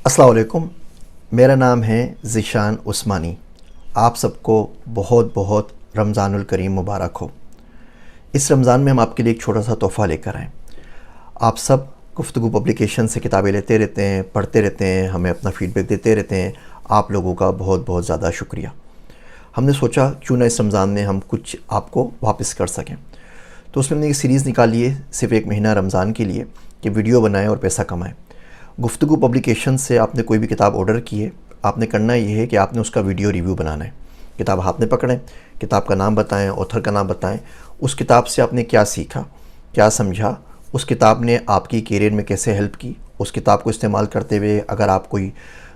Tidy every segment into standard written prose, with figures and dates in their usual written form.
अस्सलाम वालेकुम। मेरा नाम है ज़ीशान उस्मानी। आप सबको बहुत बहुत रमज़ानुल करीम मुबारक हो। इस रमज़ान में हम आपके लिए एक छोटा सा तोहफ़ा लेकर आए। आप सब गुफ्तगू पब्लिकेशन से किताबें लेते रहते हैं, पढ़ते रहते हैं, हमें अपना फ़ीडबैक देते रहते हैं। आप लोगों का बहुत बहुत ज़्यादा शुक्रिया। हमने सोचा क्यों ना इस रमज़ान में हम कुछ आपको वापस कर सकें, तो उसमें हमने एक सीरीज़ निकाली है सिर्फ़ एक महीना रमज़ान के लिए कि वीडियो बनाएं और पैसा कमाएं। गुफ्तगू पब्लिकेशन से आपने कोई भी किताब ऑर्डर की है, आपने करना ये है कि आपने उसका वीडियो रिव्यू बनाना है। किताब हाथ में पकड़ें, किताब का नाम बताएं, ऑथर का नाम बताएं, उस किताब से आपने क्या सीखा, क्या समझा, उस किताब ने आपकी कैरियर में कैसे हेल्प की, उस किताब को इस्तेमाल करते हुए अगर आप कोई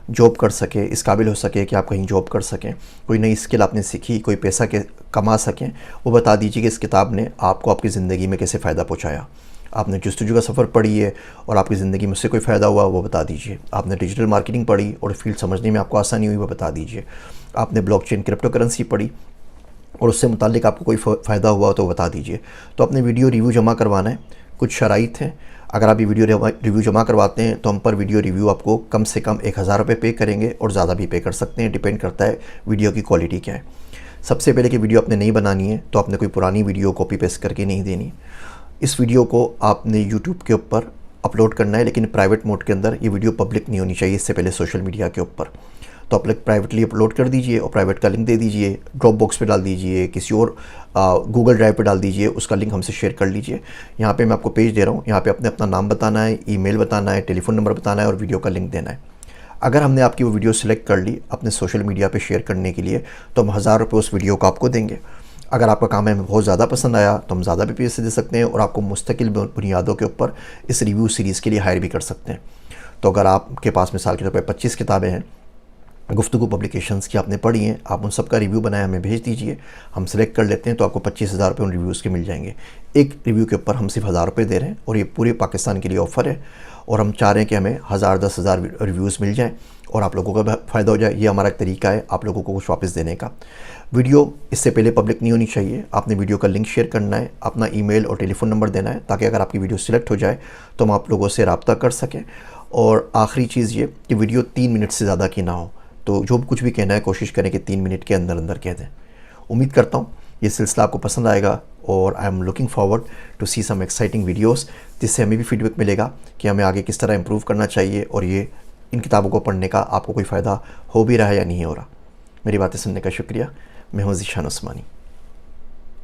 जॉब कर सके, इस काबिल हो सके कि आप कहीं जॉब कर सकें, कोई नई स्किल आपने सीखी, कोई पैसा के कमा सकें, वो बता दीजिए कि इस किताब ने आपको आपकी ज़िंदगी में कैसे फ़ायदा पहुँचाया। आपने जस्तजू का सफ़र पढ़ी है और आपकी ज़िंदगी में उससे कोई फ़ायदा हुआ वो बता दीजिए। आपने डिजिटल मार्केटिंग पढ़ी और फील्ड समझने में आपको आसानी हुई वो बता दीजिए। आपने ब्लॉकचेन क्रिप्टो करेंसी पढ़ी और उससे मुतालिक आपको कोई फ़ायदा हुआ तो बता दीजिए। तो अपने वीडियो रिव्यू जमा करवाना है। कुछ शराइत हैं, अगर आप ये वीडियो रिव्यू जमा करवाते हैं तो हम पर वीडियो रिव्यू आपको कम से कम 1000 रुपये पे करेंगे और ज़्यादा भी पे कर सकते हैं, डिपेंड करता है वीडियो की क्वालिटी क्या है। सबसे पहले कि वीडियो आपने नहीं बनानी है तो आपने कोई पुरानी वीडियो कॉपी पेस्ट करके नहीं देनी। इस वीडियो को आपने यूट्यूब के ऊपर अपलोड करना है, लेकिन प्राइवेट मोड के अंदर। ये वीडियो पब्लिक नहीं होनी चाहिए इससे पहले सोशल मीडिया के ऊपर। तो आप लोग प्राइवेटली अपलोड कर दीजिए और प्राइवेट का लिंक दे दीजिए, ड्रॉप बॉक्स पे डाल दीजिए, किसी और गूगल ड्राइव पे डाल दीजिए, उसका लिंक हमसे शेयर कर लीजिए। यहाँ पे मैं आपको पेज दे रहा हूँ, यहाँ पे आपने अपना नाम बताना है, ईमेल बताना है, टेलीफोन नंबर बताना है और वीडियो का लिंक देना है। अगर हमने आपकी वो वीडियो सेलेक्ट कर ली अपने सोशल मीडिया पे शेयर करने के लिए तो हम 1000 रुपये उस वीडियो को आपको देंगे। अगर आपका काम हमें बहुत ज़्यादा पसंद आया तो हम ज़्यादा भी पैसे दे सकते हैं और आपको मुस्तकिल बुनियादों के ऊपर इस रिव्यू सीरीज़ के लिए हायर भी कर सकते हैं। तो अगर आपके पास मिसाल के तौर पर 25 किताबें हैं गुफ्तगू पब्लिकेशंस की आपने पढ़ी हैं, आप उन सब का रिव्यू बनाया हमें भेज दीजिए, हम सेलेक्ट कर लेते हैं तो आपको 25,000 रुपये उन रिव्यूज़ के मिल जाएंगे। एक रिव्यू के ऊपर हम सिर्फ 1000 रुपये दे रहे हैं और ये पूरे पाकिस्तान के लिए ऑफ़र है और हम चाह रहे हैं कि हमें 1000 10,000 रिव्यूज़ मिल जाएँ और आप लोगों का भी फ़ायदा हो जाए। ये हमारा एक तरीका है आप लोगों को कुछ वापस देने का। वीडियो इससे पहले पब्लिक नहीं होनी चाहिए। आपने वीडियो का लिंक शेयर करना है, अपना ईमेल और टेलीफोन नंबर देना है ताकि अगर आपकी वीडियो सिलेक्ट हो जाए तो हम आप लोगों से रब्ता कर सकें। और आखिरी चीज़ ये कि वीडियो 3 मिनट से ज़्यादा की ना हो। तो जो कुछ भी कहना है कोशिश करें कि 3 मिनट के अंदर अंदर कह दें। उम्मीद करता हूँ ये सिलसिला आपको पसंद आएगा और I am looking forward to see some exciting videos, जिससे हमें भी फीडबैक मिलेगा कि हमें आगे किस तरह इम्प्रूव करना चाहिए और ये इन किताबों को पढ़ने का आपको कोई फ़ायदा हो भी रहा है या नहीं हो रहा। मेरी बातें सुनने का शुक्रिया। मैं हूँ ज़ीशान उस्मानी।